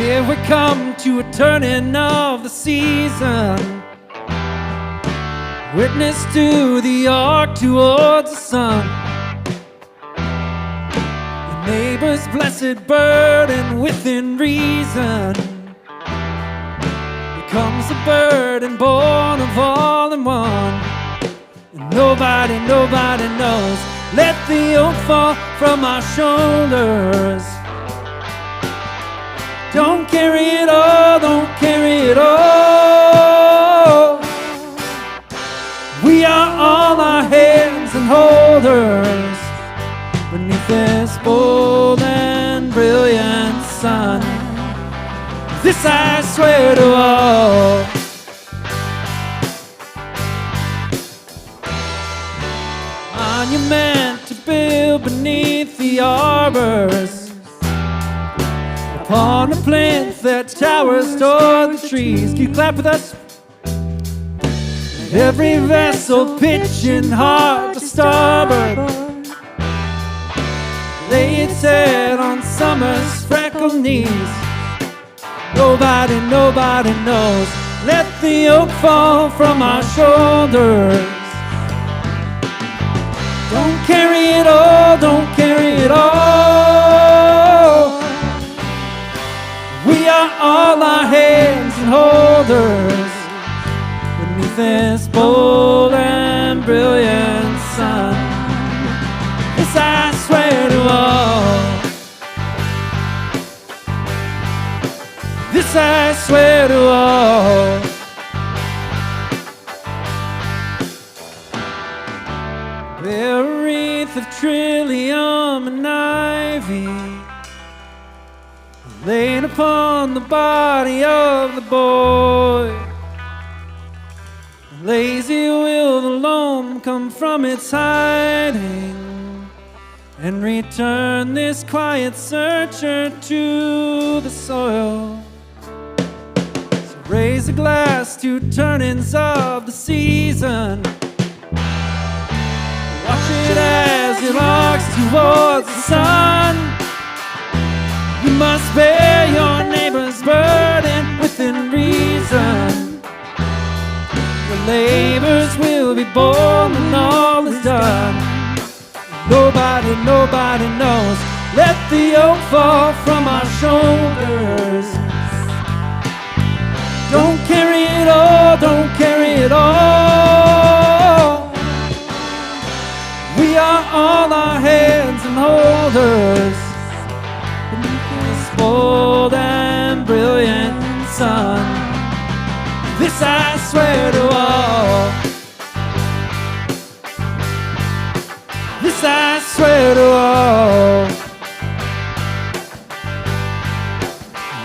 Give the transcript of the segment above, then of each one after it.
Here we come to a turning of the season. Witness to the arc towards the sun. Your neighbor's blessed burden within reason becomes a burden born of all in one. And nobody knows. Let the yoke fall from our shoulders. Don't carry it all, don't carry it all. We are all our hands and holders beneath this bold and brilliant sun. This I swear to all. Monument to build beneath the arbors, upon a plinth that towers toward the trees. Can you clap with us? And every vessel pitching hard to starboard lay its head on summer's freckled knees. Nobody knows. Let the yoke fall from our shoulders. Don't carry it all, don't carry it all. We are all our hands and holders beneath this bold and brilliant sun. This I swear to all. This I swear to all. Bear a wreath of trillium and ivy laid upon the body of the boy. Lazy will the loam come from its hiding and return this quiet searcher to the soil. So raise a glass to turnings of the season. Watch it as it arcs towards the sun. You must bear your neighbor's burden within reason. Your labors will be borne when all is done. Nobody knows. Let the yoke fall from our shoulders. Don't carry it all, don't carry it all. We are all our hands and holders beneath this bold and brilliant sun. This I swear to all. This I swear to all.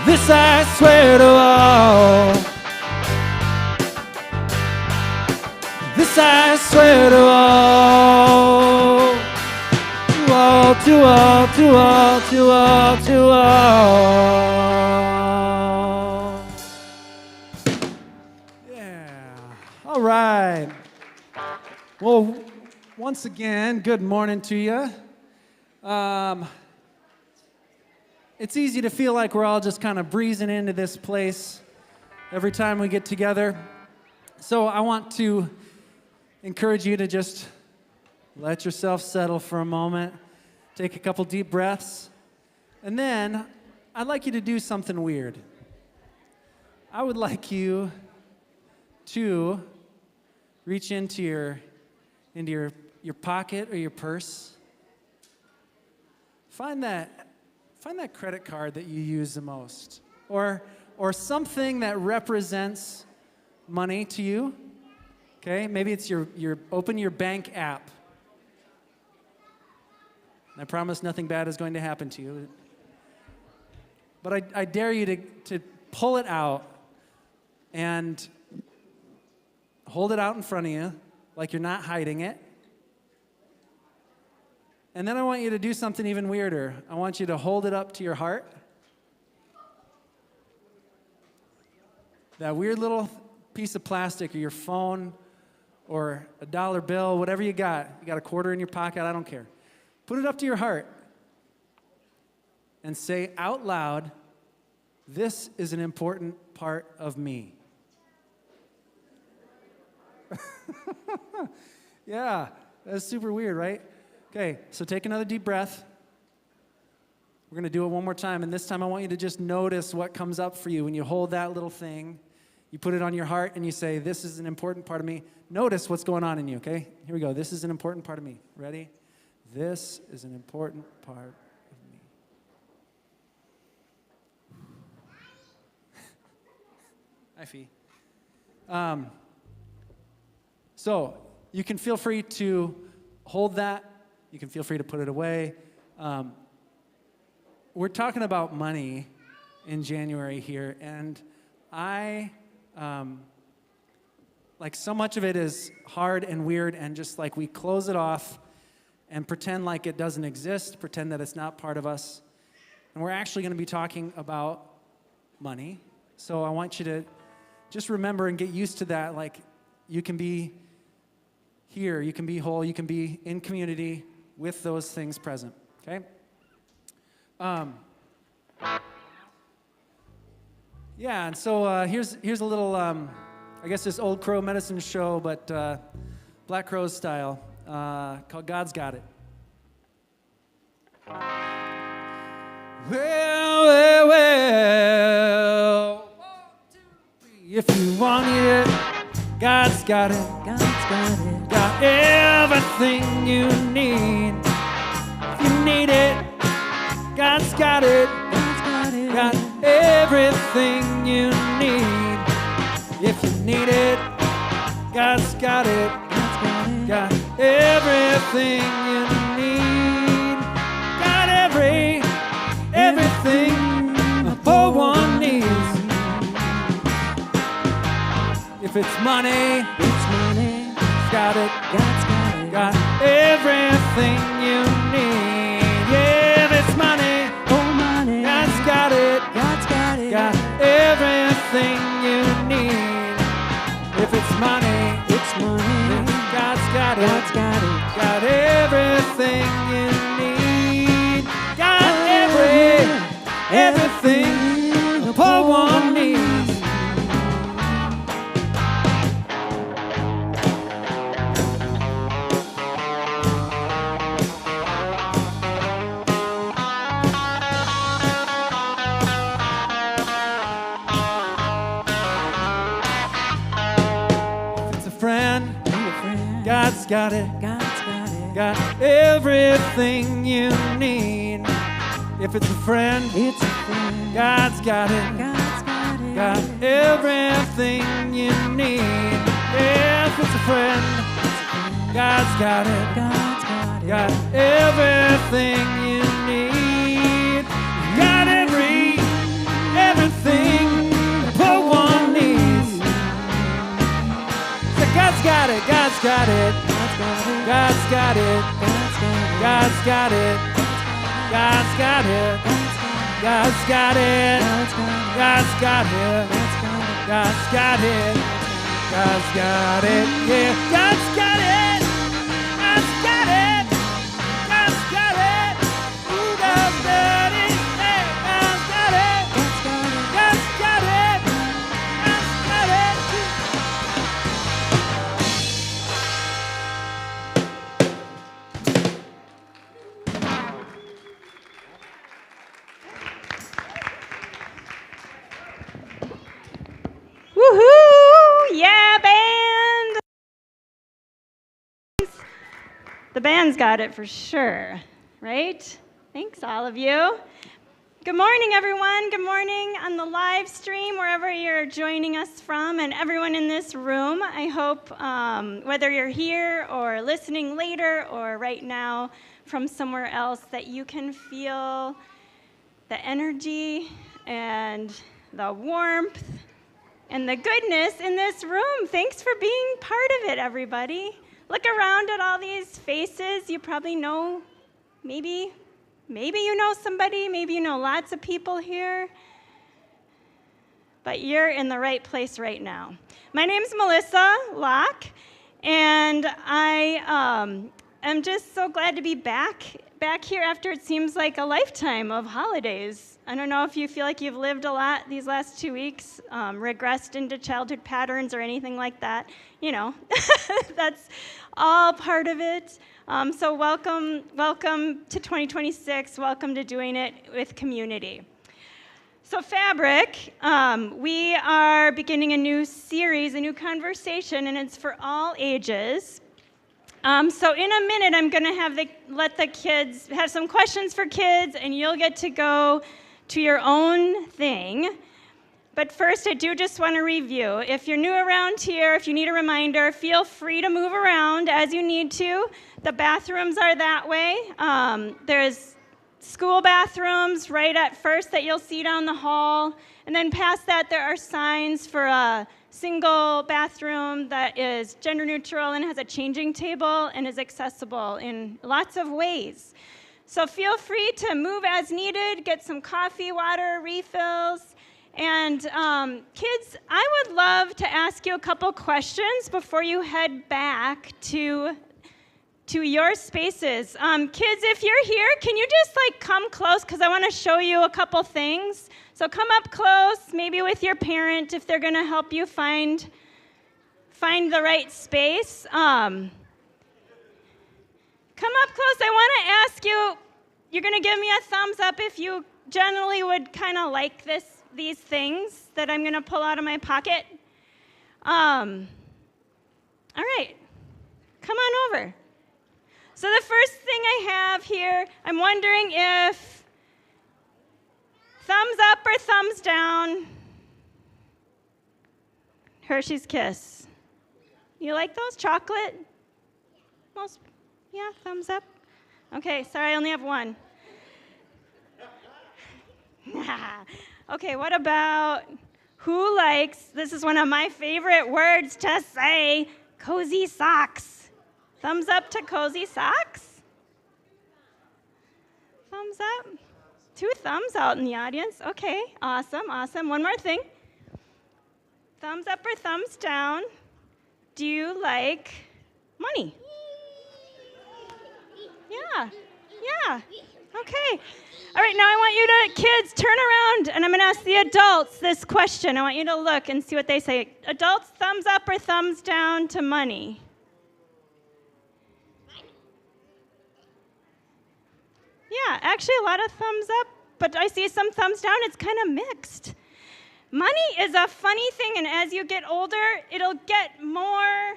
This I swear to all. This I swear to all. To all, to all, to all, to all. Yeah. All right. Well, once again, good morning to you. It's easy to feel like we're all just kind of breezing into this place every time we get together. So I want to encourage you to just let yourself settle for a moment. Take a couple deep breaths. And then I'd like you to do something weird. I would like you to reach into your pocket or your purse. Find that credit card that you use the most, or something that represents money to you. Okay, maybe it's open your bank app. I promise nothing bad is going to happen to you. But I dare you to pull it out and hold it out in front of you like you're not hiding it. And then I want you to do something even weirder. I want you to hold it up to your heart. That weird little piece of plastic or your phone or a dollar bill, whatever you got. You got a quarter in your pocket, I don't care. Put it up to your heart and say out loud this is an important part of me. Yeah, that's super weird, right? Okay, so take another deep breath. We're going to do it one more time, and this time I want you to just notice what comes up for you when you hold that little thing. You put it on your heart and you say, this is an important part of me. Notice what's going on in you, okay? Here we go. This is an important part of me. Ready? This is an important part of me. Hi, Fee. So you can feel free to hold that. You can feel free to put it away. We're talking about money in January here, and so much of it is hard and weird, and just like we close it off and pretend like it doesn't exist, pretend that it's not part of us. And we're actually going to be talking about money. So I want you to just remember and get used to that. Like, you can be here, you can be whole, you can be in community with those things present, okay? Yeah, and so here's a little, I guess this old crow medicine show, but Black Crowes style, called God's Got It. Well, 1, 2, 3. If you want it, God's got it. God's got it. Got everything you need. If you need it, God's got it. God's got it. Got everything you need. If you need it, God's got it. God's got it. Got everything you need. Got everything a poor one needs. If it's money, got it. God's got it. Got everything you need. Yeah, if it's money, God's got it. God's got it. Got everything you need. If it's money, God's got it. God's got it. Got everything you need. Got everything the poor one needs. God's got it. God's got it. Got everything you need. If it's a friend, God's got it. God's got it. Got everything you need. If it's a friend, God's got it. God's got it. Got everything you need. Got everything the poor one needs. So God's got it. God's got it. God's got it. God's got it. God's got it. God's got it. God's got it. God's got it. God's got it. Yeah, God's got it. God's got it. God's got it. God's got it. Hey, God's got it. God's got it. God's got it. Woohoo! Yeah, band! The band's got it for sure, right? Thanks, all of you. Good morning, everyone. Good morning on the live stream, wherever you're joining us from, and everyone in this room. I hope whether you're here or listening later or right now from somewhere else, that you can feel the energy and the warmth and the goodness in this room. Thanks for being part of it, everybody. Look around at all these faces. You probably know, maybe you know somebody, maybe you know lots of people here, but you're in the right place right now. My name's Melissa Locke, and I am just so glad to be back here after it seems like a lifetime of holidays. I don't know if you feel like you've lived a lot these last 2 weeks, regressed into childhood patterns or anything like that. You know, that's all part of it. So welcome to 2026. Welcome to doing it with community. So Fabric, we are beginning a new series, a new conversation, and it's for all ages. So in a minute, I'm going to let the kids have some questions for kids, and you'll get to go to your own thing. But first, I do just want to review. If you're new around here, if you need a reminder, feel free to move around as you need to. The bathrooms are that way. There's school bathrooms right at first that you'll see down the hall. And then past that, there are signs for a single bathroom that is gender neutral and has a changing table and is accessible in lots of ways. So feel free to move as needed, get some coffee, water, refills. And kids, I would love to ask you a couple questions before you head back to your spaces. Kids, if you're here, can you just come close? Because I want to show you a couple things. So come up close, maybe with your parent if they're going to help you find the right space. Come up close. I want to ask you, you're going to give me a thumbs up if you generally would kind of like these things that I'm going to pull out of my pocket. All right. Come on over. So the first thing I have here, I'm wondering if thumbs up or thumbs down. Hershey's Kiss. You like those? Chocolate? Yeah, thumbs up. Okay, sorry, I only have one. Okay, what about who likes, this is one of my favorite words to say, cozy socks? Thumbs up to cozy socks? Thumbs up? 2 thumbs out in the audience. Okay, awesome. One more thing. Thumbs up or thumbs down? Do you like money? Yeah. Okay. All right, now I want you to, kids, turn around, and I'm going to ask the adults this question. I want you to look and see what they say. Adults, thumbs up or thumbs down to money? Yeah, actually a lot of thumbs up, but I see some thumbs down. It's kind of mixed. Money is a funny thing, and as you get older, it'll get more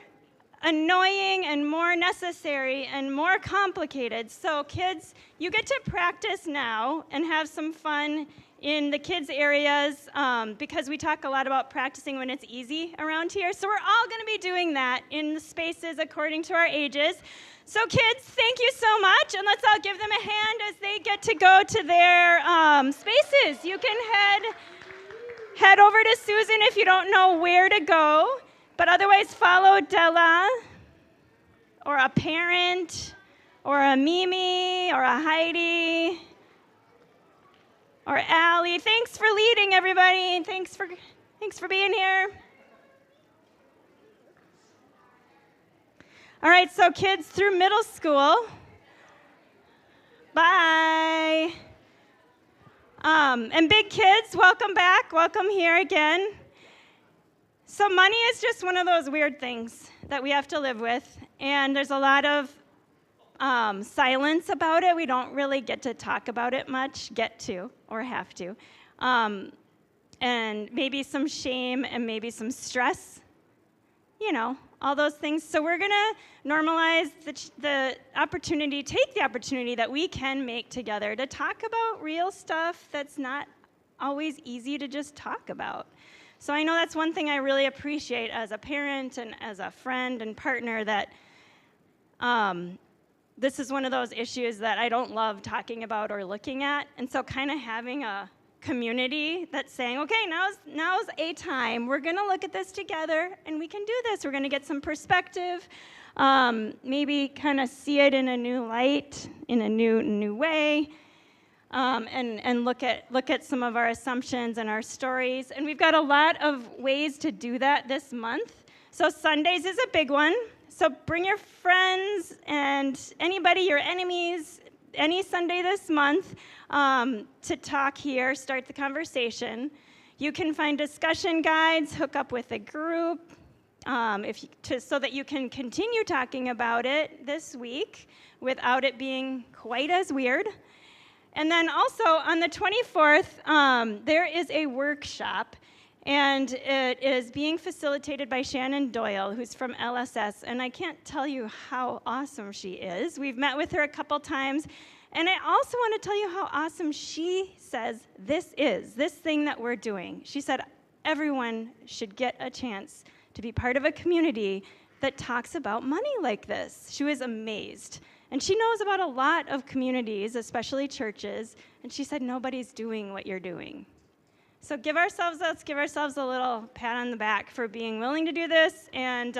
annoying and more necessary and more complicated. So kids, you get to practice now and have some fun in the kids' areas because we talk a lot about practicing when it's easy around here. So we're all going to be doing that in the spaces according to our ages. So kids, thank you so much, and let's all give them a hand as they get to go to their spaces. You can head over to Susan if you don't know where to go, but otherwise follow Della or a parent or a Mimi or a Heidi or Allie. Thanks for leading, everybody. Thanks for being here. All right, so kids through middle school, bye. And big kids, welcome back, welcome here again. So money is just one of those weird things that we have to live with, and there's a lot of silence about it. We don't really get to talk about it much, or have to. And maybe some shame and maybe some stress, all those things. So we're going to normalize take the opportunity that we can make together to talk about real stuff that's not always easy to just talk about. So I know that's one thing I really appreciate as a parent and as a friend and partner, that this is one of those issues that I don't love talking about or looking at. And so kind of having a community that's saying, okay, now's a time. We're going to look at this together, and we can do this. We're going to get some perspective, maybe kind of see it in a new light, in a new way, and look at some of our assumptions and our stories. And we've got a lot of ways to do that this month. So Sundays is a big one. So bring your friends and anybody, your enemies, any Sunday this month to talk here, start the conversation. You can find discussion guides, hook up with a group, so that you can continue talking about it this week without it being quite as weird. And then also on the 24th, there is a workshop, and it is being facilitated by Shannon Doyle, who's from LSS, and I can't tell you how awesome she is. We've met with her a couple times, and I also want to tell you how awesome she says this thing that we're doing. She said everyone should get a chance to be part of a community that talks about money like this. She was amazed. And she knows about a lot of communities, especially churches, and she said nobody's doing what you're doing. So let's give ourselves a little pat on the back for being willing to do this, and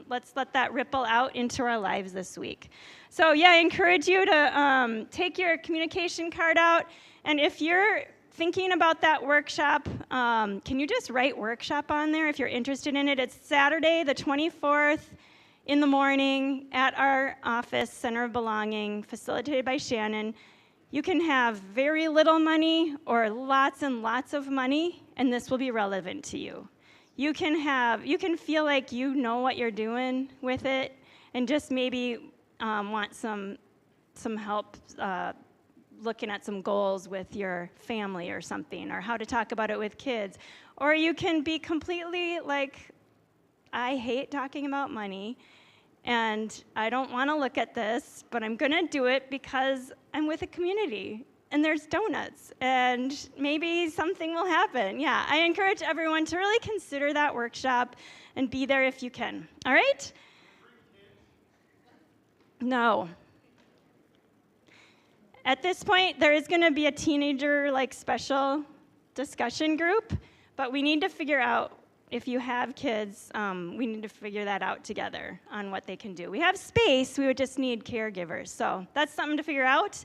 let's let that ripple out into our lives this week. So yeah, I encourage you to take your communication card out, and if you're thinking about that workshop, can you just write workshop on there if you're interested in it? It's Saturday the 24th in the morning at our office, Center of Belonging, facilitated by Shannon. You can have very little money or lots and lots of money, and this will be relevant to you. You can feel like you know what you're doing with it, and just maybe want some help looking at some goals with your family or something, or how to talk about it with kids. Or you can be completely like, I hate talking about money, and I don't want to look at this, but I'm going to do it because I'm with a community, and there's donuts, and maybe something will happen. Yeah, I encourage everyone to really consider that workshop and be there if you can. All right? No. At this point, there is going to be a teenager special discussion group, but we need to figure out, if you have kids, we need to figure that out together on what they can do. We have space, we would just need caregivers. So that's something to figure out.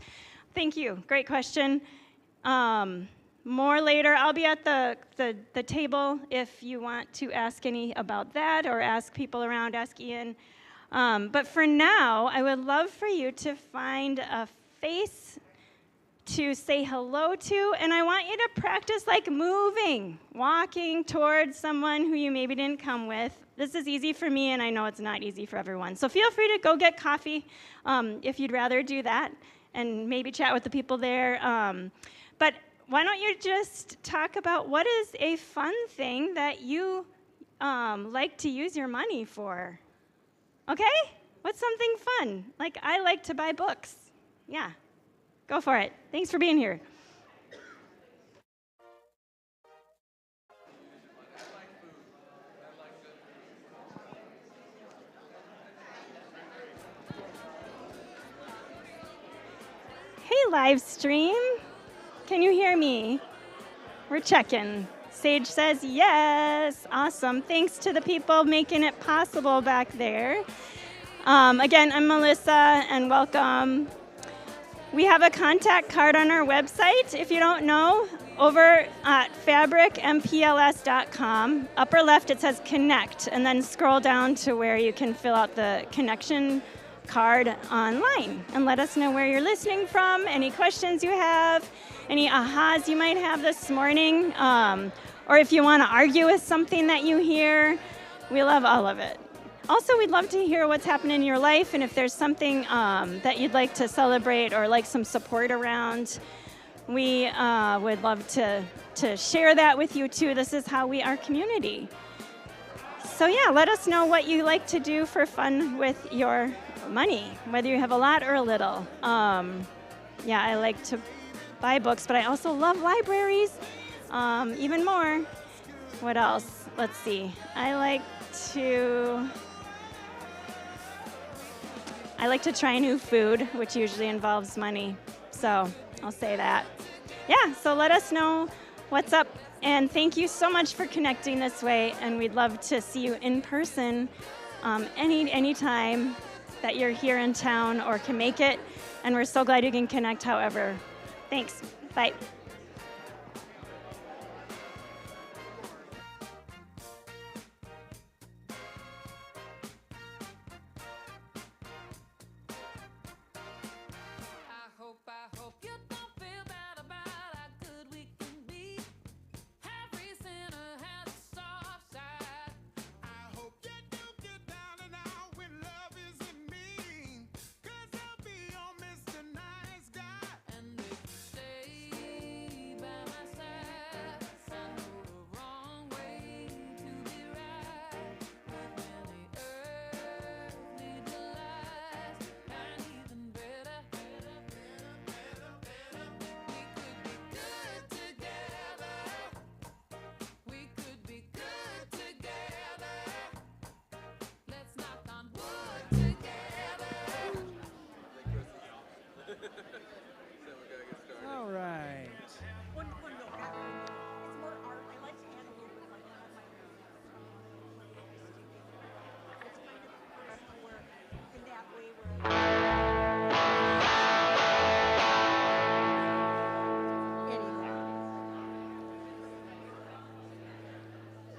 Thank you, great question. More later, I'll be at the table if you want to ask any about that, or ask people around, ask Ian. But for now, I would love for you to find a face to say hello to, and I want you to practice moving, walking towards someone who you maybe didn't come with. This is easy for me, and I know it's not easy for everyone. So feel free to go get coffee if you'd rather do that, and maybe chat with the people there. But why don't you just talk about what is a fun thing that you like to use your money for? Okay? What's something fun? I like to buy books. Yeah. Go for it. Thanks for being here. Hey, live stream. Can you hear me? We're checking. Sage says yes. Awesome. Thanks to the people making it possible back there. Again, I'm Melissa, and welcome. We have a contact card on our website, if you don't know, over at fabricmpls.com. Upper left, it says connect, and then scroll down to where you can fill out the connection card online and let us know where you're listening from, any questions you have, any ahas you might have this morning, or if you want to argue with something that you hear. We love all of it. Also, we'd love to hear what's happening in your life, and if there's something that you'd like to celebrate or like some support around, we would love to share that with you too. This is how we are community. So yeah, let us know what you like to do for fun with your money, whether you have a lot or a little. Yeah, I like to buy books, but I also love libraries even more. What else? Let's see. I like to try new food, which usually involves money. So I'll say that. Yeah, so let us know what's up. And thank you so much for connecting this way. And we'd love to see you in person any time that you're here in town or can make it. And we're so glad you can connect however. Thanks. Bye. All right.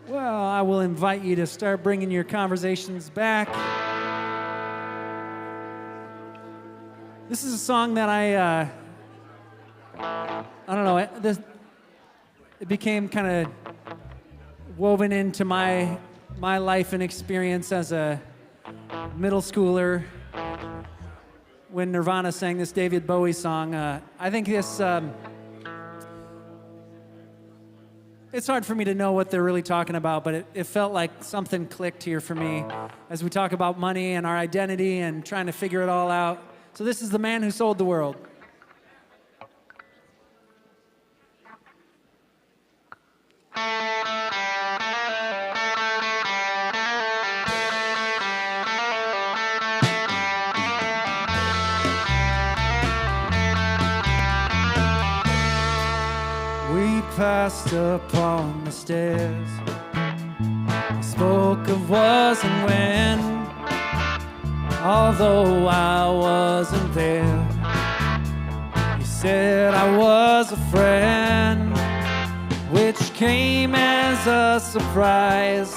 Well, I will invite you to start bringing your conversations back. This is a song that I don't know, it became kind of woven into my life and experience as a middle schooler when Nirvana sang this David Bowie song. I think this, it's hard for me to know what they're really talking about, but it felt like something clicked here for me as we talk about money and our identity and trying to figure it all out. So this is The Man Who Sold the World. We passed upon the stairs. We spoke of was and when, although I wasn't there. You said I was a friend, which came as a surprise.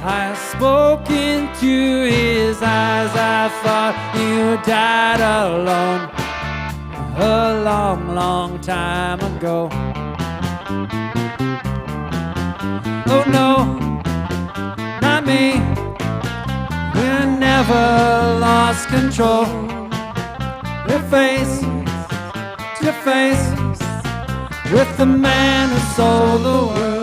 I spoke into his eyes. I thought you died alone a long, long time ago. Oh no, not me. We never lost control. We're face to face with the man who sold the world.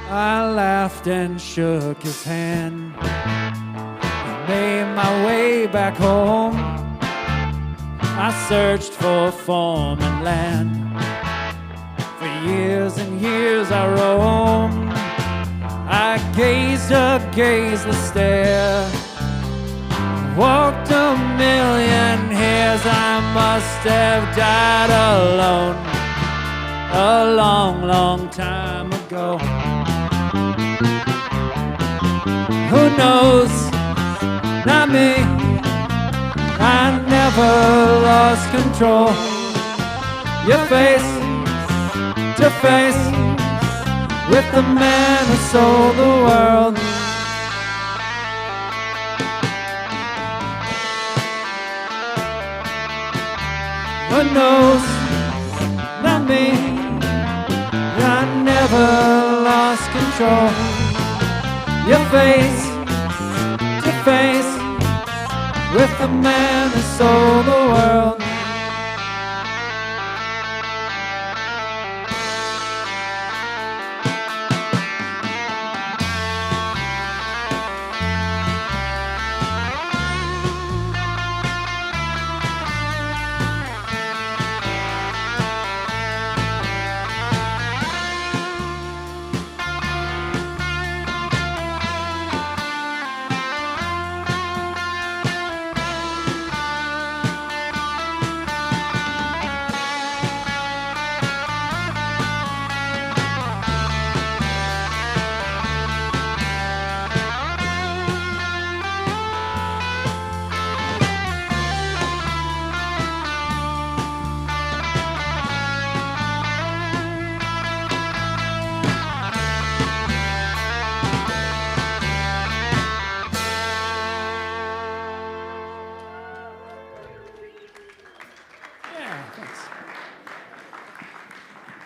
I laughed and shook his hand and made my way back home. I searched for form and land. For years and years I roamed. I gazed a gazeless stare. Walked a million hairs. I must have died alone a long, long time ago. Who knows? Not me. I never lost control. You're face to face with the man who sold the world. Who knows? Not me. I never lost control. You're face to face with the man who sold the world.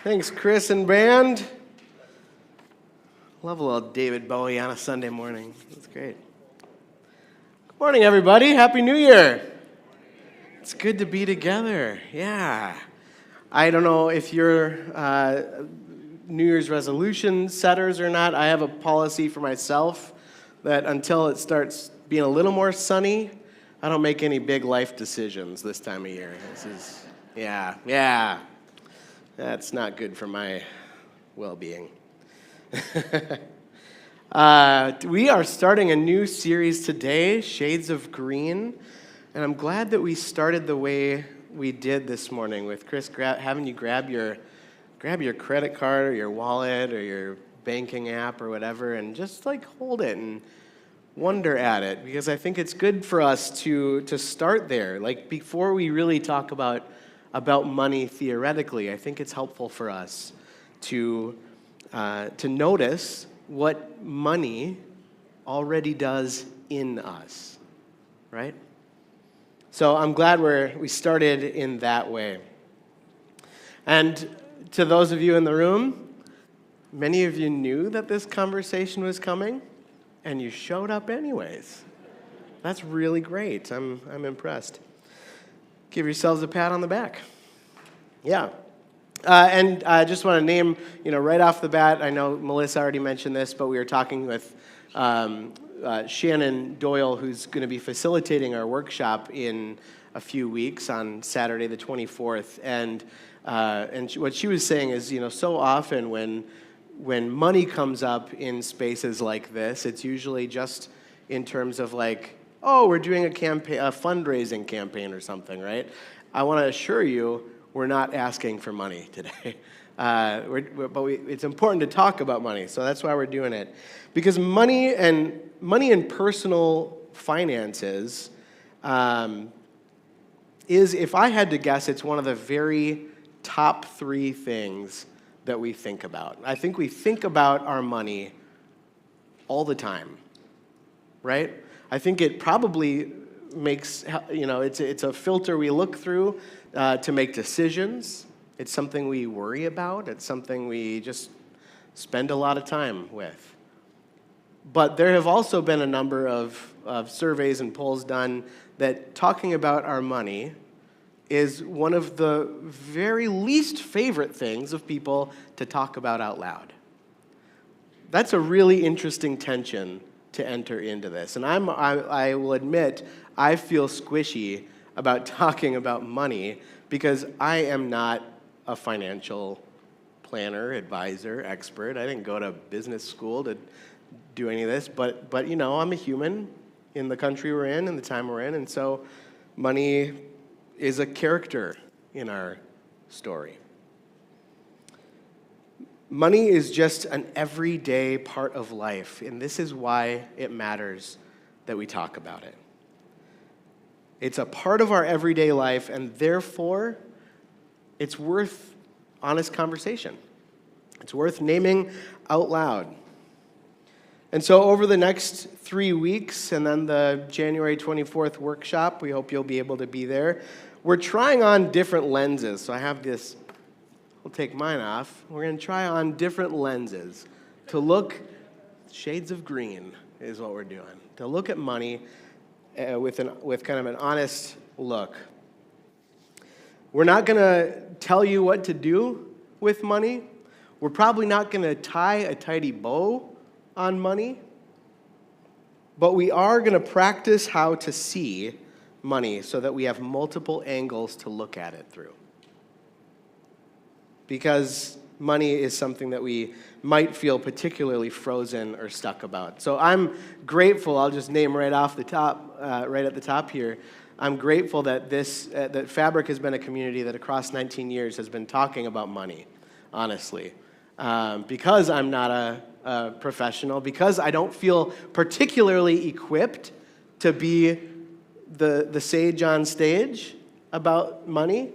Thanks, Chris and band. Love a little David Bowie on a Sunday morning. That's great. Good morning, everybody. Happy New Year. It's good to be together. Yeah. I don't know if you're New Year's resolution setters or not. I have a policy for myself that until it starts being a little more sunny, I don't make any big life decisions this time of year. Yeah. That's not good for my well-being. We are starting a new series today, Shades of Green, and I'm glad that we started the way we did this morning with Chris having you grab your credit card or your wallet or your banking app or whatever and just like hold it and wonder at it, because I think it's good for us to start there. Like before we really talk about money theoretically, I think it's helpful for us to notice what money already does in us, right? So I'm glad we started in that way. And to those of you in the room, many of you knew that this conversation was coming, and you showed up anyways. That's really great. I'm impressed. Give yourselves a pat on the back. Yeah. And I just want to name, right off the bat, I know Melissa already mentioned this, but we were talking with Shannon Doyle, who's going to be facilitating our workshop in a few weeks on Saturday the 24th. And what she was saying is, so often when money comes up in spaces like this, it's usually just in terms of like, oh, we're doing a fundraising campaign or something, right? I want to assure you, we're not asking for money today. It's important to talk about money, so that's why we're doing it. Because money and personal finances is, if I had to guess, it's one of the very top 3 things that we think about. I think we think about our money all the time, right? I think it probably makes, it's a filter we look through to make decisions. It's something we worry about. It's something we just spend a lot of time with. But there have also been a number of surveys and polls done that talking about our money is one of the very least favorite things of people to talk about out loud. That's a really interesting tension to enter into this. And I will admit, I feel squishy about talking about money because I am not a financial planner, advisor, expert. I didn't go to business school to do any of this, but I'm a human in the country we're in and the time we're in, and so money is a character in our story. Money is just an everyday part of life, and this is why it matters that we talk about it. It's a part of our everyday life, and therefore, it's worth honest conversation. It's worth naming out loud. And so over the next 3 weeks, and then the January 24th workshop, we hope you'll be able to be there, we're trying on different lenses. So I have this, I'll take mine off. We're going to try on different lenses to look, shades of green is what we're doing, to look at money with kind of an honest look. We're not going to tell you what to do with money. We're probably not going to tie a tidy bow on money. But we are going to practice how to see money so that we have multiple angles to look at it through. Because money is something that we might feel particularly frozen or stuck about. So I'm grateful, I'll just name right off the top, right at the top here, I'm grateful that that Fabric has been a community that across 19 years has been talking about money, honestly. Because I'm not a professional, because I don't feel particularly equipped to be the sage on stage about money,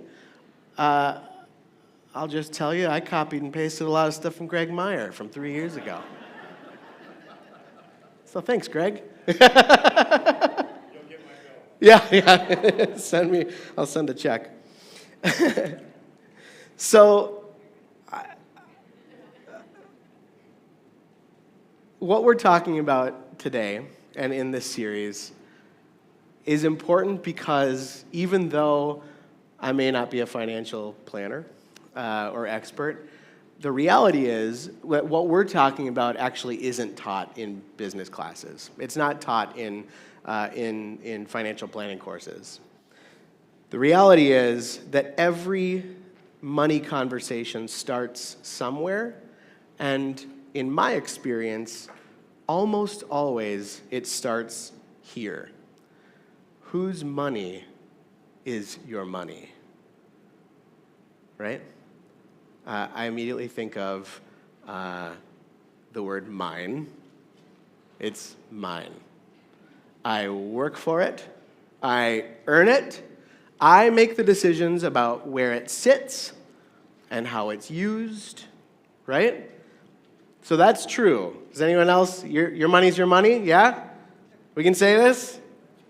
I'll just tell you, I copied and pasted a lot of stuff from Greg Meyer from 3 years ago. So thanks, Greg. You'll get my bill. Yeah. I'll send a check. So, what we're talking about today and in this series is important because even though I may not be a financial planner or expert, the reality is what we're talking about actually isn't taught in business classes. It's not taught in in financial planning courses. The reality is that every money conversation starts somewhere, and in my experience, almost always it starts here. Whose money is your money? Right? I immediately think of the word mine. It's mine. I work for it. I earn it. I make the decisions about where it sits and how it's used, right? So that's true. Does anyone else, your money's your money? Yeah? We can say this?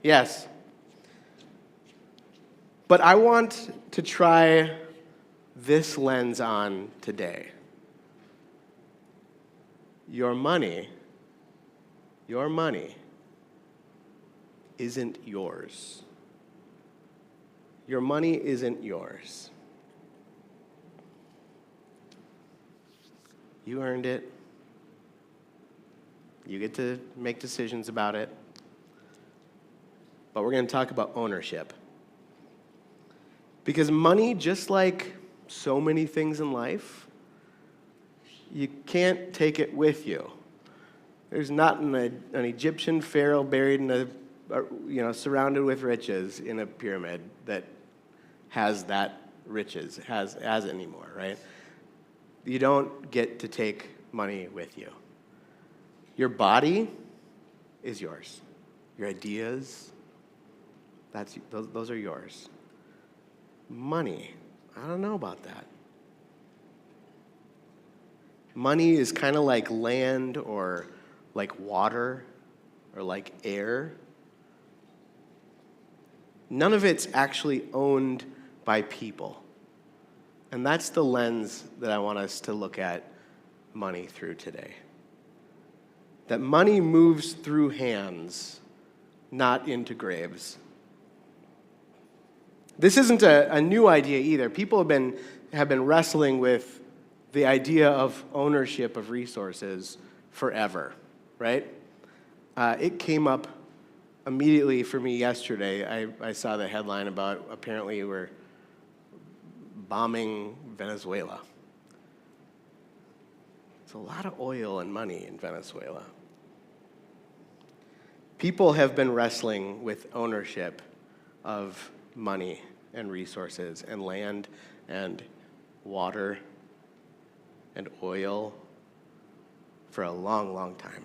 Yes. But I want to try this lens on today. Your money isn't yours. Your money isn't yours. You earned it. You get to make decisions about it. But we're going to talk about ownership. Because money, just like so many things in life, you can't take it with you. There's not an Egyptian pharaoh buried in surrounded with riches in a pyramid that has that riches, has it anymore, right? You don't get to take money with you. Your body is yours. Your ideas, those are yours. Money, I don't know about that. Money is kind of like land or like water or like air. None of it's actually owned by people. And that's the lens that I want us to look at money through today. That money moves through hands, not into graves. This isn't a new idea either. People have been wrestling with the idea of ownership of resources forever, right? It came up immediately for me yesterday. I saw the headline about apparently we're bombing Venezuela. It's a lot of oil and money in Venezuela. People have been wrestling with ownership of money and resources and land and water and oil for a long, long time.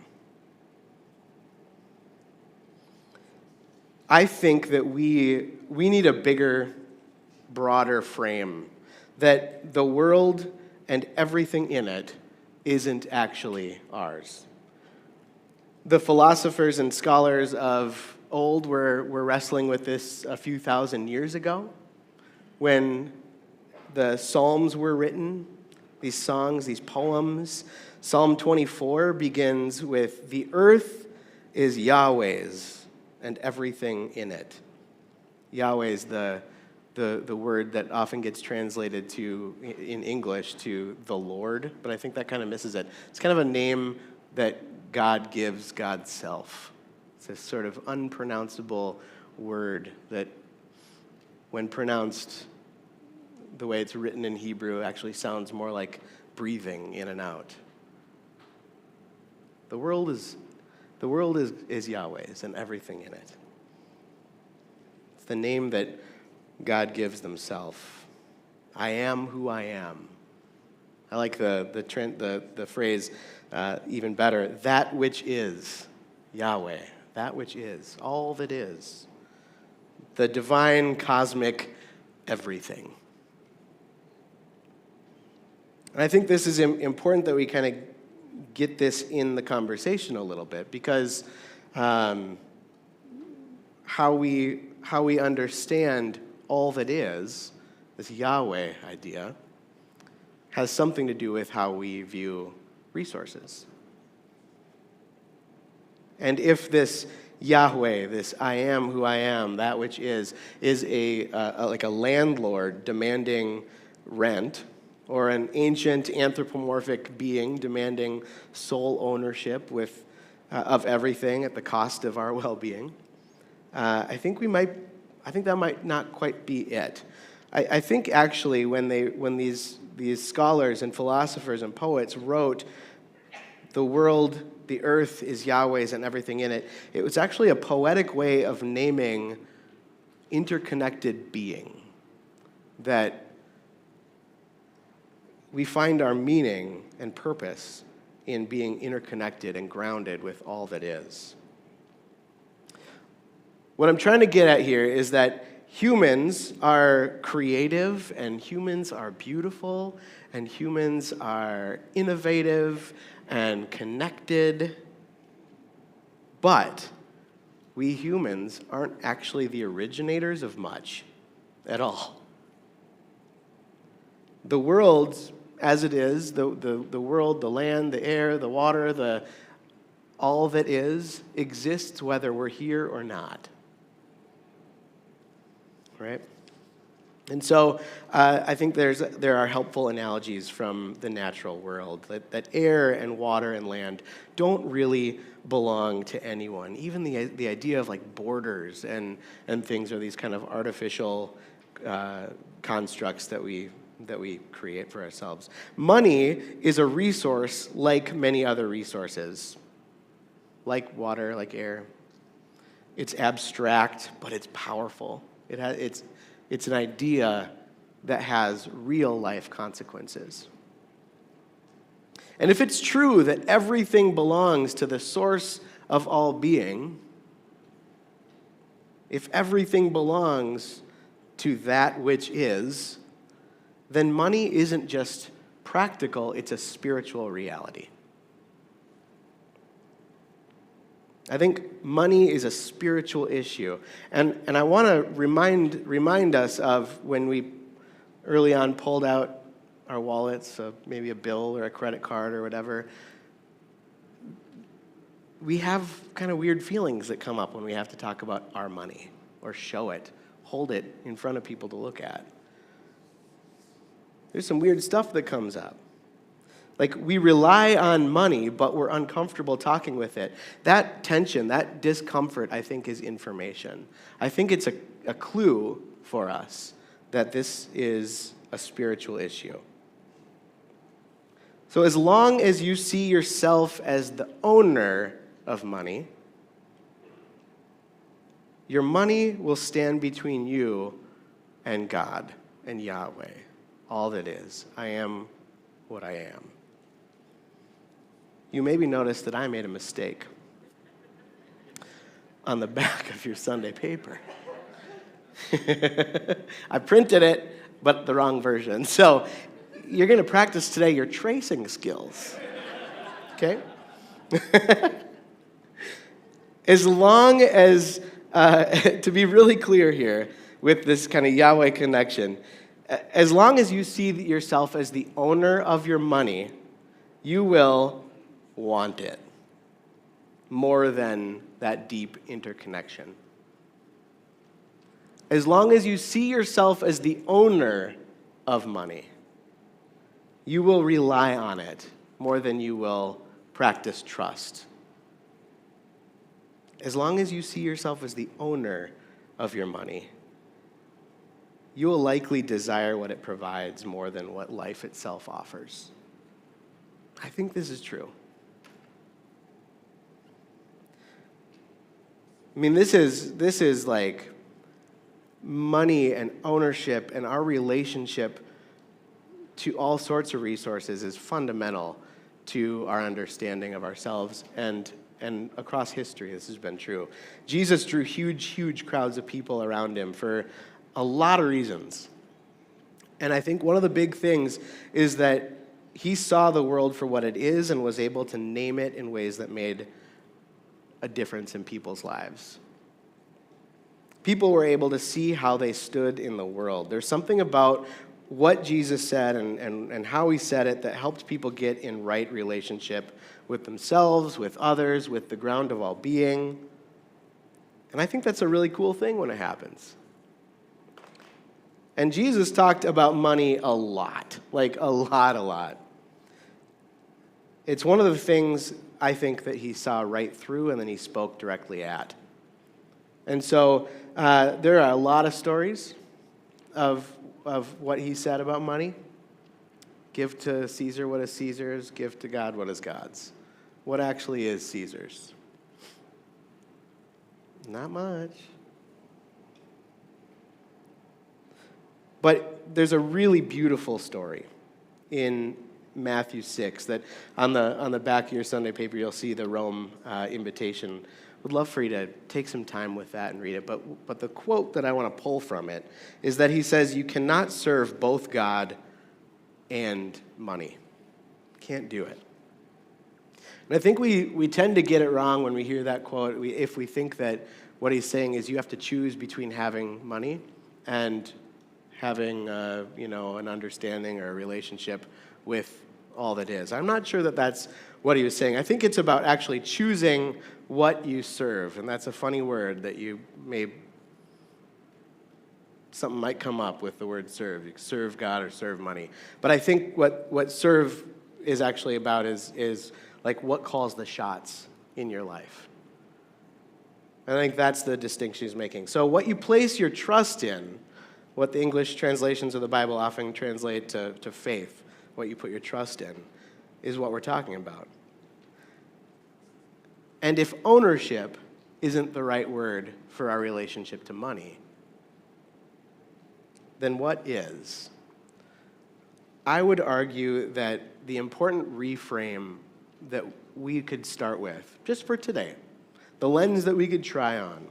I think that we need a bigger, broader frame, that the world and everything in it isn't actually ours. The philosophers and scholars of old were wrestling with this a few thousand years ago when the Psalms were written, these songs, these poems. Psalm 24 begins with, "The earth is Yahweh's and everything in it." Yahweh is the word that often gets translated to, in English, to the Lord, but I think that kind of misses it. It's kind of a name that God gives God's self. It's a sort of unpronounceable word that, when pronounced the way it's written in Hebrew, actually sounds more like breathing in and out. The world is Yahweh's and everything in it. It's the name that God gives himself. I am who I am. I like the phrase even better. That which is Yahweh. That which is. All that is. The divine, cosmic everything. And I think this is important that we kind of get this in the conversation a little bit, because how we understand all that is, this Yahweh idea, has something to do with how we view resources. And if this Yahweh, this I am who I am, that which is like a landlord demanding rent, or an ancient anthropomorphic being demanding sole ownership of everything at the cost of our well-being, I think that might not quite be it. I think actually when these scholars and philosophers and poets wrote the world, the earth is Yahweh's and everything in it, it was actually a poetic way of naming interconnected being, that we find our meaning and purpose in being interconnected and grounded with all that is. What I'm trying to get at here is that humans are creative, and humans are beautiful, and humans are innovative and connected, but we humans aren't actually the originators of much at all. The world, as it is, the world, the land, the air, the water, all that is, exists whether we're here or not. Right? And so I think there are helpful analogies from the natural world, that air and water and land don't really belong to anyone. Even the idea of like borders and things are these kind of artificial constructs that we create for ourselves. Money is a resource like many other resources, like water, like air. It's abstract, but it's powerful. It's an idea that has real life consequences. And if it's true that everything belongs to the source of all being, if everything belongs to that which is, then money isn't just practical, it's a spiritual reality. I think money is a spiritual issue. And I want to remind us of when we early on pulled out our wallets, maybe a bill or a credit card or whatever. We have kind of weird feelings that come up when we have to talk about our money or show it, hold it in front of people to look at. There's some weird stuff that comes up. Like, we rely on money, but we're uncomfortable talking with it. That tension, that discomfort, I think, is information. I think it's a clue for us that this is a spiritual issue. So as long as you see yourself as the owner of money, your money will stand between you and God and Yahweh, all that is. I am what I am. You maybe noticed that I made a mistake on the back of your Sunday paper. I printed it, but the wrong version. So you're going to practice today your tracing skills. Okay? As long as, to be really clear here with this kind of Yahweh connection, as long as you see yourself as the owner of your money, you will want it more than that deep interconnection. As long as you see yourself as the owner of money, you will rely on it more than you will practice trust. As long as you see yourself as the owner of your money, you will likely desire what it provides more than what life itself offers. I think this is true. I mean, this is like money and ownership and our relationship to all sorts of resources is fundamental to our understanding of ourselves, and across history this has been true. Jesus drew huge crowds of people around him for a lot of reasons. And I think one of the big things is that he saw the world for what it is and was able to name it in ways that made a difference in people's lives. People were able to see how they stood in the world. There's something about what Jesus said and how he said it that helped people get in right relationship with themselves, with others, with the ground of all being. And I think that's a really cool thing when it happens. And Jesus talked about money a lot, like a lot. It's one of the things I think that he saw right through and then he spoke directly at. And so there are a lot of stories of what he said about money. Give to Caesar what is Caesar's, give to God what is God's. What actually is Caesar's? Not much. But there's a really beautiful story in Matthew 6 that on the back of your Sunday paper you'll see the Rome invitation. Would love for you to take some time with that and read it. But the quote that I want to pull from it is that he says, you cannot serve both God and money. Can't do it. And I think we tend to get it wrong when we hear that quote, if we think that what he's saying is you have to choose between having money and having an understanding or a relationship with all that is. I'm not sure that that's what he was saying. I think it's about actually choosing what you serve, and that's a funny word that something might come up with the word serve. You serve God or serve money. But I think what serve is actually about is like what calls the shots in your life. I think that's the distinction he's making. So what you place your trust in, what the English translations of the Bible often translate to faith, what you put your trust in, is what we're talking about. And if ownership isn't the right word for our relationship to money, then what is? I would argue that the important reframe that we could start with, just for today, the lens that we could try on,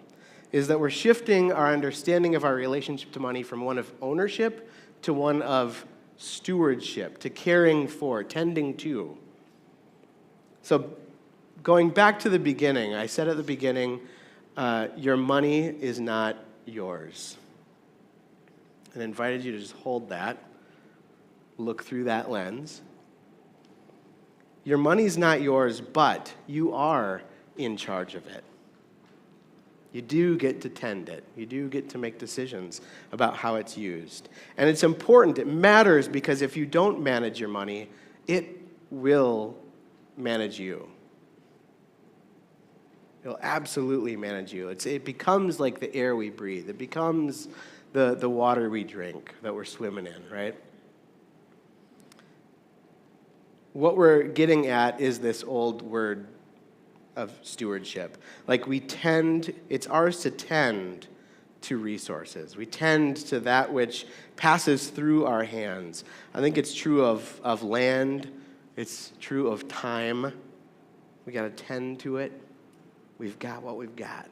is that we're shifting our understanding of our relationship to money from one of ownership to one of stewardship, to caring for, tending to. So going back to the beginning, I said at the beginning, your money is not yours. And I invited you to just hold that, look through that lens. Your money's not yours, but you are in charge of it. You do get to tend it. You do get to make decisions about how it's used. And it's important, it matters, because if you don't manage your money, it will manage you. It'll absolutely manage you. It becomes like the air we breathe. It becomes the water we drink that we're swimming in, right? What we're getting at is this old word of stewardship. Like it's ours to tend to resources. We tend to that which passes through our hands. I think it's true of land. It's true of time. We got to tend to it. We've got what we've got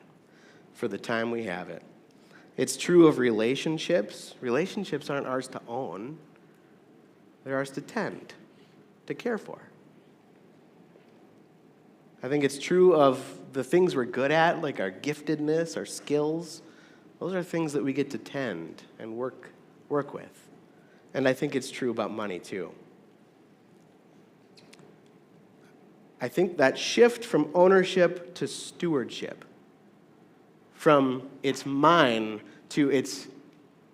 for the time we have it. It's true of relationships. Relationships aren't ours to own. They're ours to tend, to care for. I think it's true of the things we're good at, like our giftedness, our skills. Those are things that we get to tend and work with. And I think it's true about money too. I think that shift from ownership to stewardship, from it's mine to it's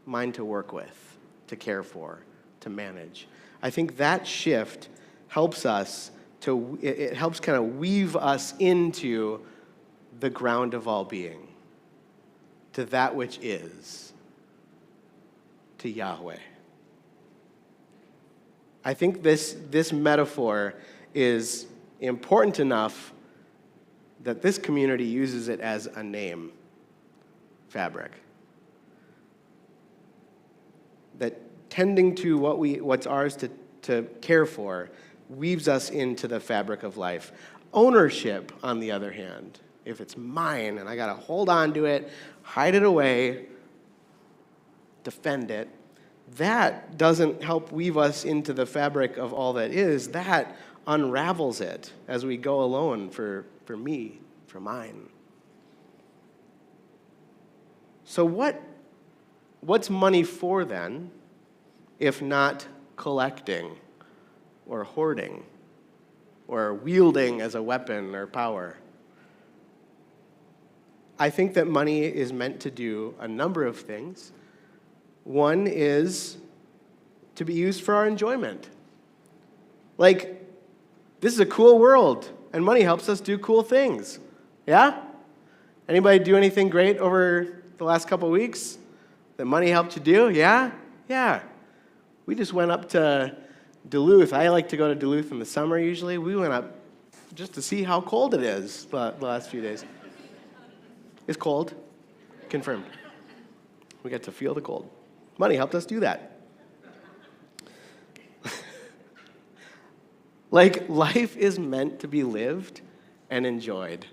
mine to work with, to care for, to manage. I think that shift helps us it helps kind of weave us into the ground of all being, to that which is, to Yahweh. I think this metaphor is important enough that this community uses it as a name, fabric. That tending to what's ours to care for weaves us into the fabric of life. Ownership, on the other hand, if it's mine and I got to hold on to it, hide it away, defend it, that doesn't help weave us into the fabric of all that is. That unravels it as we go alone for me, for mine. So what's money for then, if not collecting or hoarding or wielding as a weapon or power? I think that money is meant to do a number of things. One is to be used for our enjoyment. Like, this is a cool world, and money helps us do cool things. Yeah? Anybody do anything great over the last couple weeks that money helped you do? Yeah? Yeah. We just went up to Duluth. I like to go to Duluth in the summer usually. We went up just to see how cold it is the last few days. It's cold. Confirmed. We got to feel the cold. Money helped us do that. Like, life is meant to be lived and enjoyed.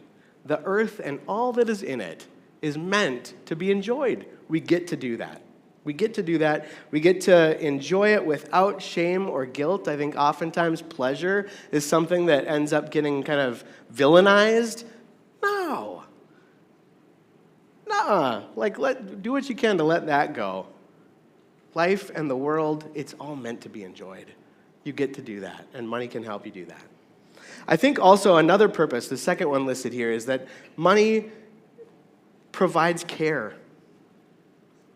The earth and all that is in it is meant to be enjoyed. We get to do that. We get to do that. We get to enjoy it without shame or guilt. I think oftentimes pleasure is something that ends up getting kind of villainized. No. Nuh-uh. Like, do what you can to let that go. Life and the world, it's all meant to be enjoyed. You get to do that, and money can help you do that. I think also another purpose, the second one listed here, is that money provides care.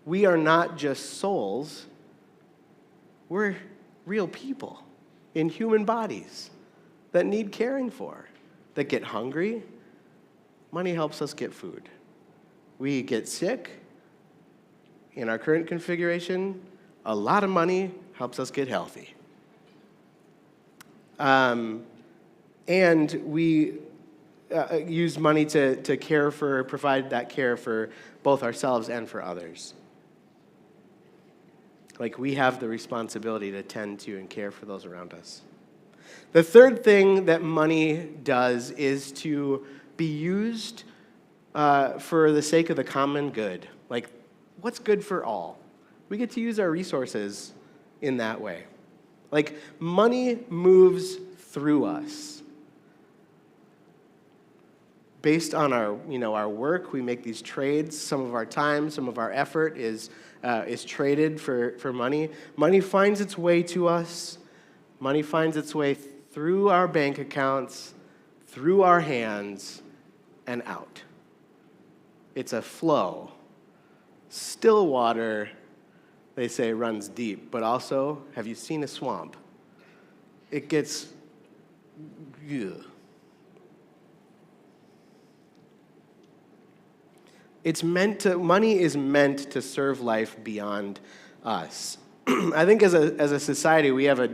We are not just souls, we're real people in human bodies that need caring for, that get hungry. Money helps us get food. We get sick. In our current configuration, a lot of money helps us get healthy. And we use money to provide that care for both ourselves and for others. Like, we have the responsibility to tend to and care for those around us. The third thing that money does is to be used for the sake of the common good. Like, what's good for all? We get to use our resources in that way. Like, money moves through us. Based on our work, we make these trades. Some of our time, some of our effort is traded for money. Money finds its way to us. Money finds its way through our bank accounts, through our hands, and out. It's a flow. Still water, they say, runs deep. But also, have you seen a swamp? It gets... Ugh. Money is meant to serve life beyond us. I think as a society, we have a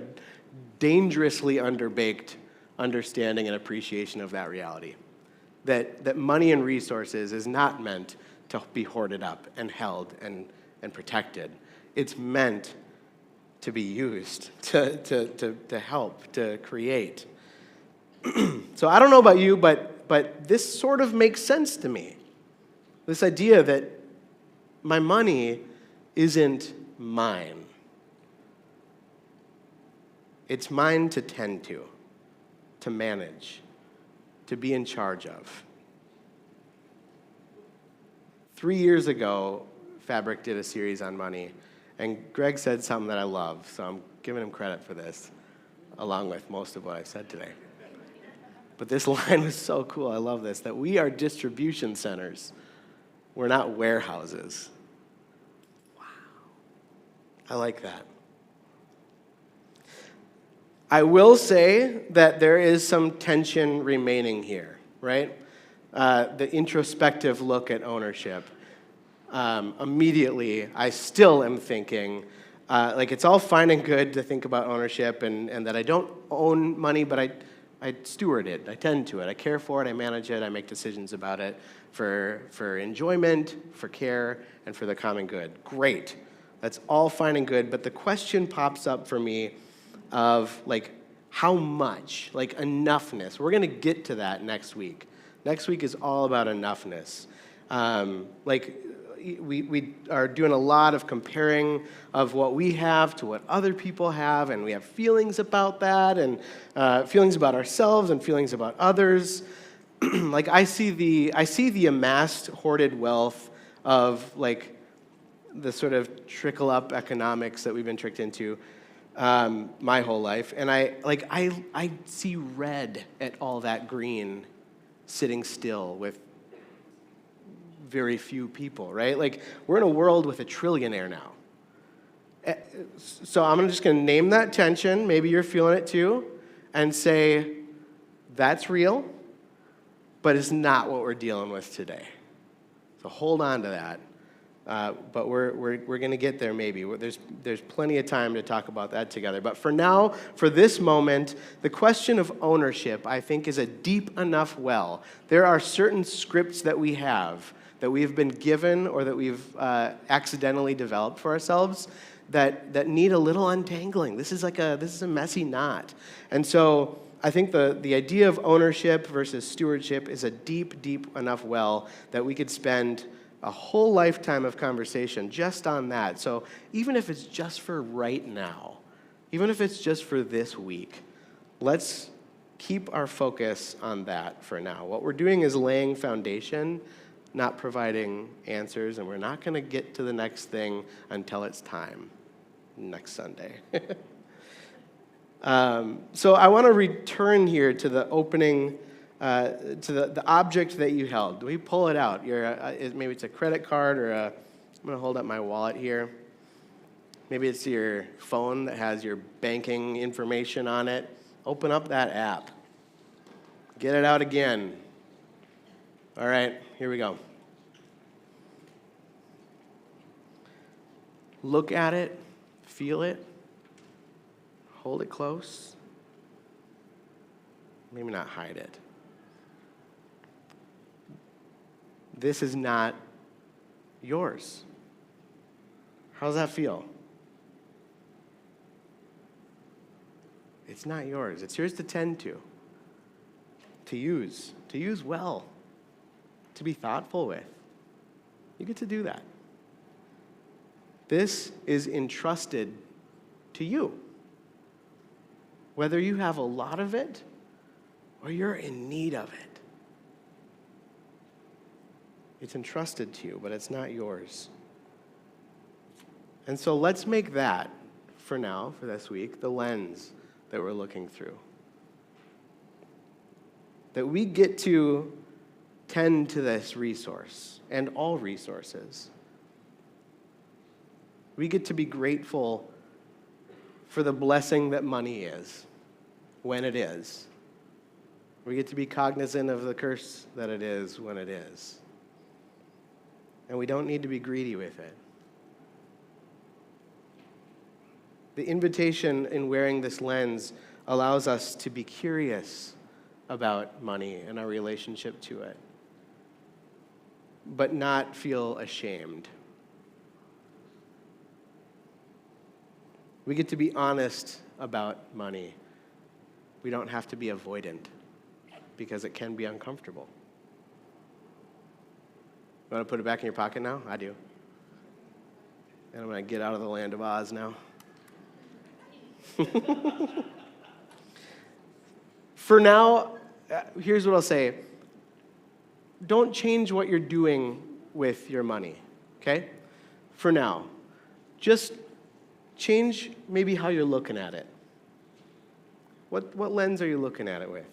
dangerously underbaked understanding and appreciation of that reality. That money and resources is not meant to be hoarded up and held and protected. It's meant to be used to help, to create. So I don't know about you, but this sort of makes sense to me. This idea that my money isn't mine. It's mine to tend to manage, to be in charge of. 3 years ago, Fabric did a series on money, and Greg said something that I love, so I'm giving him credit for this, along with most of what I've said today. But this line was so cool, I love this, that we are distribution centers. We're not warehouses. Wow. I like that. I will say that there is some tension remaining here, right? The introspective look at ownership. Immediately, I still am thinking, it's all fine and good to think about ownership and that I don't own money, but I steward it, I tend to it, I care for it, I manage it, I make decisions about it for enjoyment, for care, and for the common good. Great. That's all fine and good, but the question pops up for me of, how much, enoughness. We're going to get to that next week. Next week is all about enoughness. We are doing a lot of comparing of what we have to what other people have, and we have feelings about that, and feelings about ourselves and feelings about others. I see the amassed, hoarded wealth of the sort of trickle-up economics that we've been tricked into my whole life, and I see red at all that green sitting still with very few people, right? We're in a world with a trillionaire now. So I'm just going to name that tension, maybe you're feeling it too, and say, that's real, but it's not what we're dealing with today. So hold on to that. But we're going to get there maybe. There's plenty of time to talk about that together. But for now, for this moment, the question of ownership, I think, is a deep enough well. There are certain scripts that we have, that we've been given or that we've accidentally developed for ourselves that need a little untangling. This is a messy knot. And so I think the idea of ownership versus stewardship is a deep, deep enough well that we could spend a whole lifetime of conversation just on that. So even if it's just for right now, even if it's just for this week, let's keep our focus on that for now. What we're doing is laying foundation, not providing answers, and we're not going to get to the next thing until it's time, next Sunday. So I want to return here to the opening, to the object that you held. Do we pull it out? Maybe it's a credit card or I'm going to hold up my wallet here. Maybe it's your phone that has your banking information on it. Open up that app. Get it out again. All right, here we go. Look at it, feel it, hold it close. Maybe not hide it. This is not yours. How does that feel? It's not yours. It's yours to tend to use well, to be thoughtful with. You get to do that. This is entrusted to you. Whether you have a lot of it or you're in need of it. It's entrusted to you, but it's not yours. And so let's make that, for now, for this week, the lens that we're looking through. That we get to tend to this resource and all resources. We get to be grateful for the blessing that money is, when it is. We get to be cognizant of the curse that it is when it is. And we don't need to be greedy with it. The invitation in wearing this lens allows us to be curious about money and our relationship to it, but not feel ashamed. We get to be honest about money. We don't have to be avoidant because it can be uncomfortable. You want to put it back in your pocket now? I do. And I'm going to get out of the land of Oz now. For now, here's what I'll say. Don't change what you're doing with your money, okay? For now. Just change maybe how you're looking at it. What lens are you looking at it with?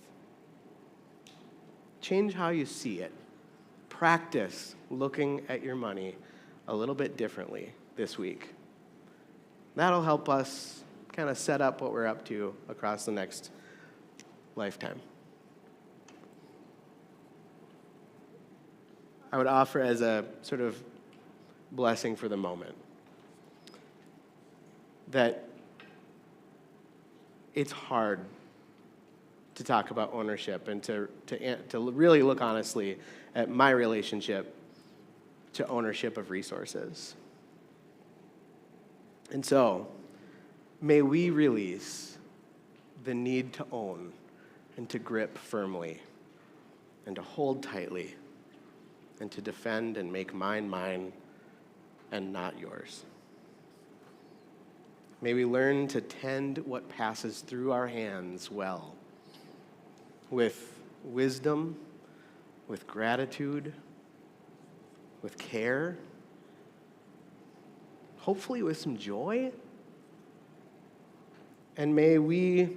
Change how you see it. Practice looking at your money a little bit differently this week. That'll help us kind of set up what we're up to across the next lifetime. I would offer as a sort of blessing for the moment that it's hard to talk about ownership and to really look honestly at my relationship to ownership of resources. And so, may we release the need to own and to grip firmly and to hold tightly and to defend and make mine mine and not yours. May we learn to tend what passes through our hands well, with wisdom, with gratitude, with care, hopefully with some joy. And may we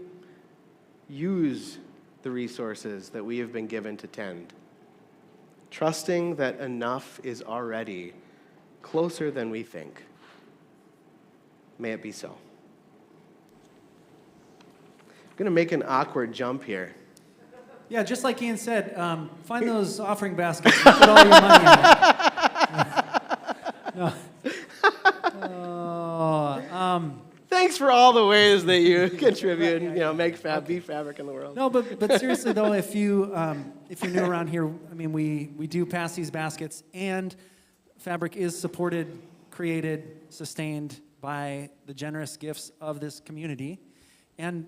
use the resources that we have been given to tend, trusting that enough is already closer than we think. May it be so. I'm going to make an awkward jump here. Yeah, just like Ian said, find those offering baskets and put all your money in it. that you contribute and make be fabric in the world. No, but seriously though, if you're new around here, I mean, we do pass these baskets, and Fabric is supported, created, sustained by the generous gifts of this community, and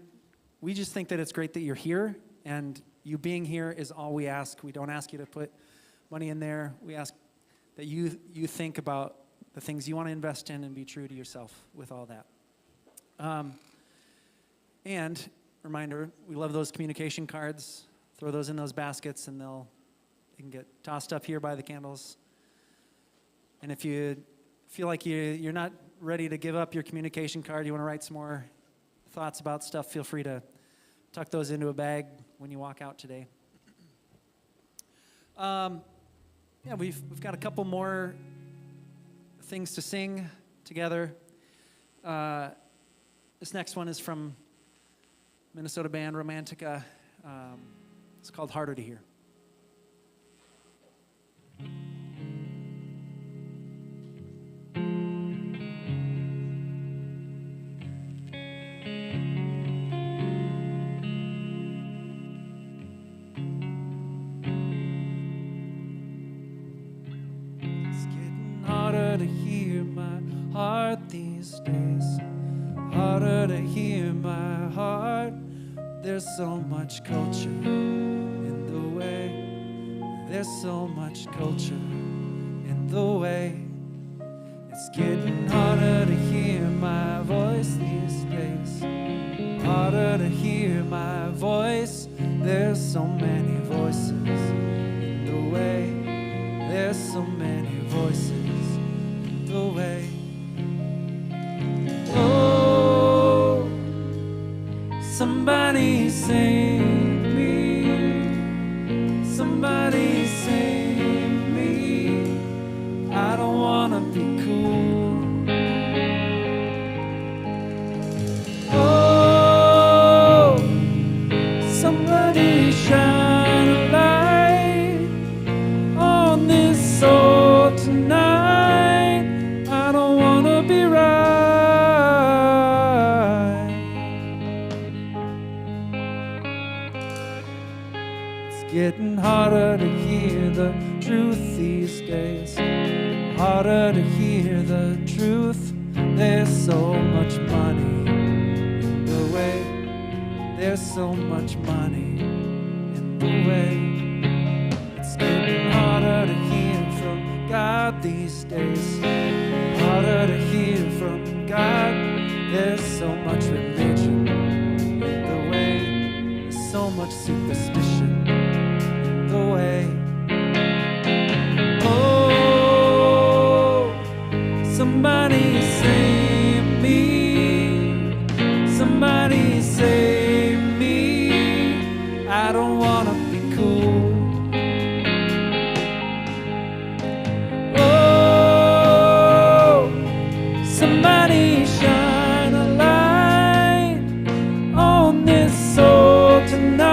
we just think that it's great that you're here, and you being here is all we ask. We don't ask you to put money in there. We ask that you think about the things you want to invest in and be true to yourself with all that. And reminder, we love those communication cards. Throw those in those baskets, and they can get tossed up here by the candles. And if you feel like you're not ready to give up your communication card, you want to write some more thoughts about stuff, feel free to tuck those into a bag when you walk out today. We've got a couple more things to sing together. This next one is from Minnesota band Romantica. It's called Harder to Hear. It's getting harder to hear my heart these days. Harder to hear my heart. There's so much culture in the way. There's so much culture in the way. It's getting harder to hear my voice these days. Harder to hear my voice. There's so many voices in the way. There's so many voices in the way. Oh, somebody save me. Somebody save me. I don't wanna be cool. Oh, somebody shine a light on this soul tonight. I don't wanna be right. Getting harder to hear the truth these days. Harder to hear the truth. There's so much money in the way. There's so much money in the way. It's getting harder to hear from God these days. Harder to hear from God. There's so much religion in the way. There's so much superstition the way. Oh, somebody save me. Somebody save me. I don't wanna be cool. Oh, somebody shine a light on this soul tonight.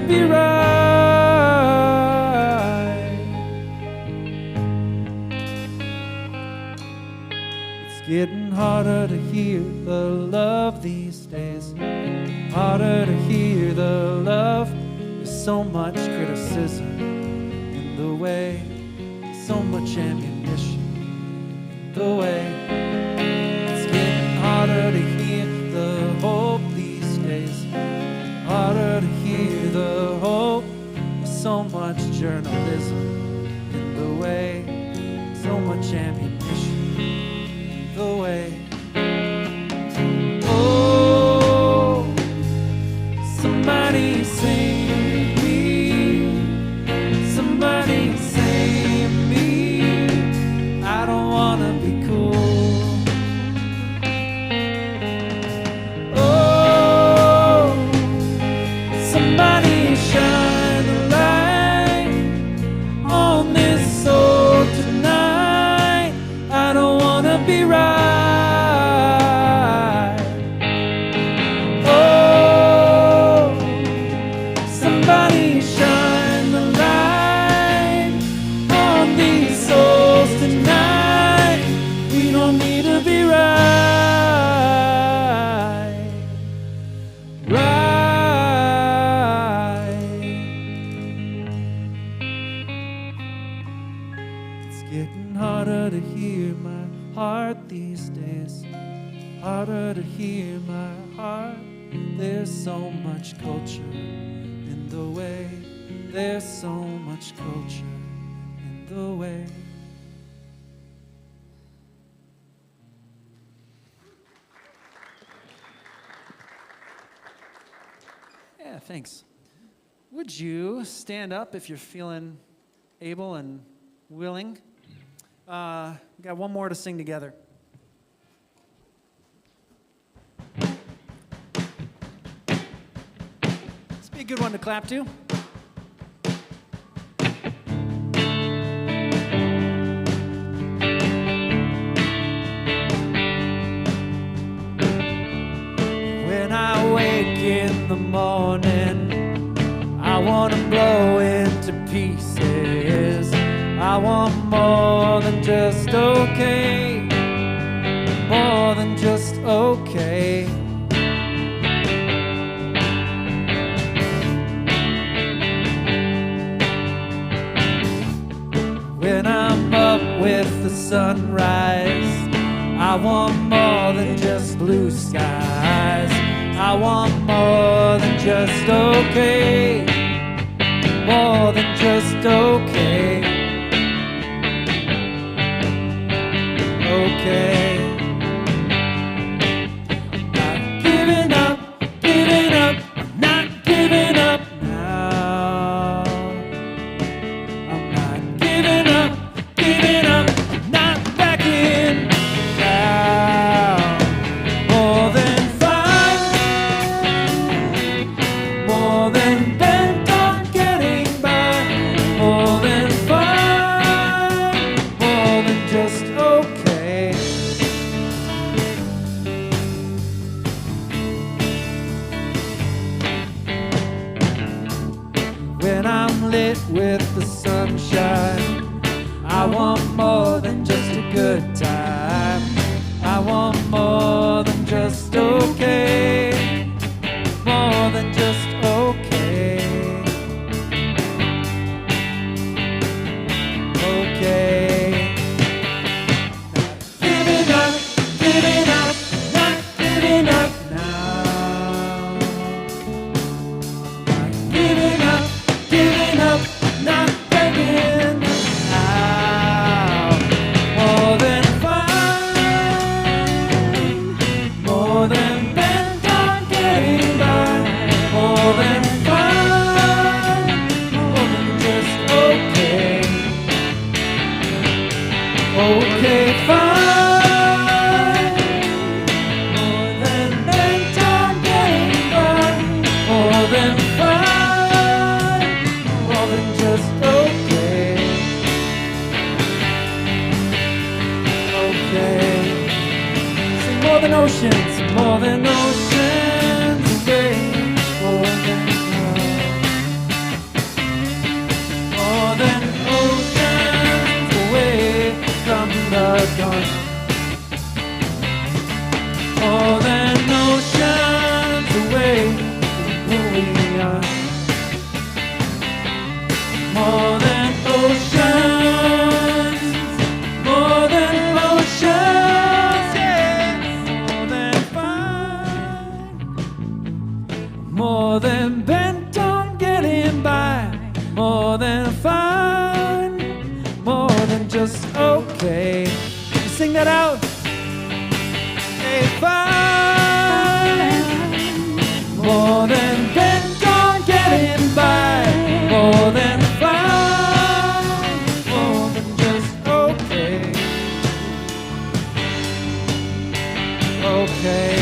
Be right. It's getting harder to hear the love these days. Harder to hear the love. There's so much criticism in the way. So much ammunition in the way. It's getting harder to hear the hope these days. Harder to hear the hope. There's so much journalism in the way. So much ammunition in the way. Oh, somebody save me. Somebody save me. I don't wanna be cool. Somebody shine a light on this soul tonight. getting harder to hear my heart these days. Harder to hear my heart. There's so much culture in the way. There's so much culture in the way. Yeah, thanks. Would you stand up if you're feeling able and willing? We got one more to sing together. This be a good one to clap to. When I wake in the morning, I want to blow into pieces. I want more than just okay. More than just okay. When I'm up with the sunrise, I want more than just blue skies. I want more than just okay. More than just okay. Okay. Not giving up, giving up, not giving up now. I'm not giving up, not backing down. More than fine, more than bent on getting by. More than fine, more than just okay. When I'm lit with the sunshine, I want more than just a good time. I want more than just okay. More than just okay. Okay. Giving up, not giving up now. Not giving up, not begging out. More than fine, more than bent on getting by. More than fine, more than just okay. Okay, fine. More than bent on getting by. More than fine. More than just okay. Okay. Sing more than oceans, more than oceans away. More than more than oceans away from the dawn. More than oceans away from who we are. More than oceans, more than oceans, yeah. More than fine, more than bent on getting by. More than fine, more than just okay. You sing that out. Hey, fine, more than bent on getting by. More than fine, more than just okay. Okay.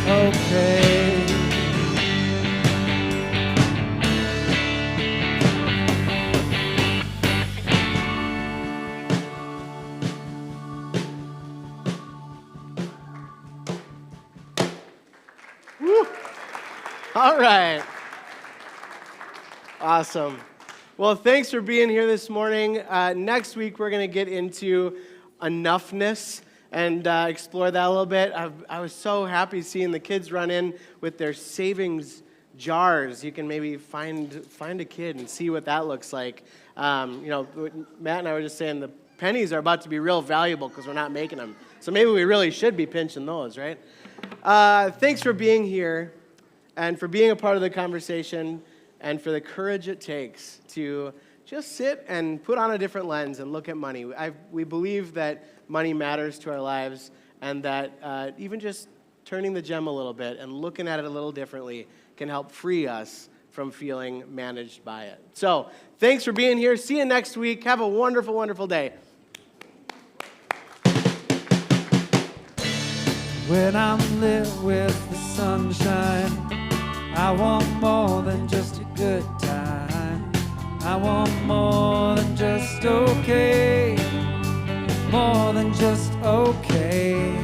Okay. All right. Awesome. Well, thanks for being here this morning. Next week, we're going to get into enoughness and explore that a little bit. I was so happy seeing the kids run in with their savings jars. You can maybe find a kid and see what that looks like. Matt and I were just saying the pennies are about to be real valuable because we're not making them. So maybe we really should be pinching those, right? Thanks for being here and for being a part of the conversation and for the courage it takes to just sit and put on a different lens and look at money. We believe that money matters to our lives and that even just turning the gem a little bit and looking at it a little differently can help free us from feeling managed by it. So thanks for being here. See you next week. Have a wonderful, wonderful day. When I'm lit with the sunshine, I want more than just a good time. I want more than just okay. More than just okay.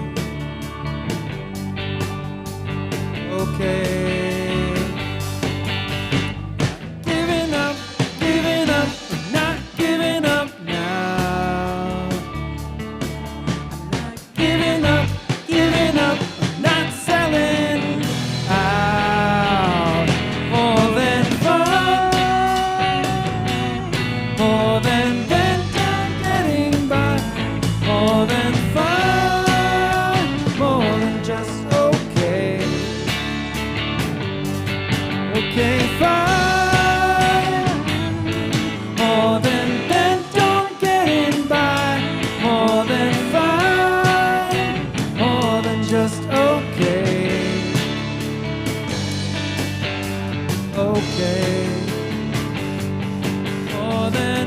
Okay. Giving up, not giving up now. Giving up, not selling out. More than fun, more than bent on getting by. More than fun, more than just okay. Okay, fine. More than bent on getting by. More than fine. More than just okay. Okay. More than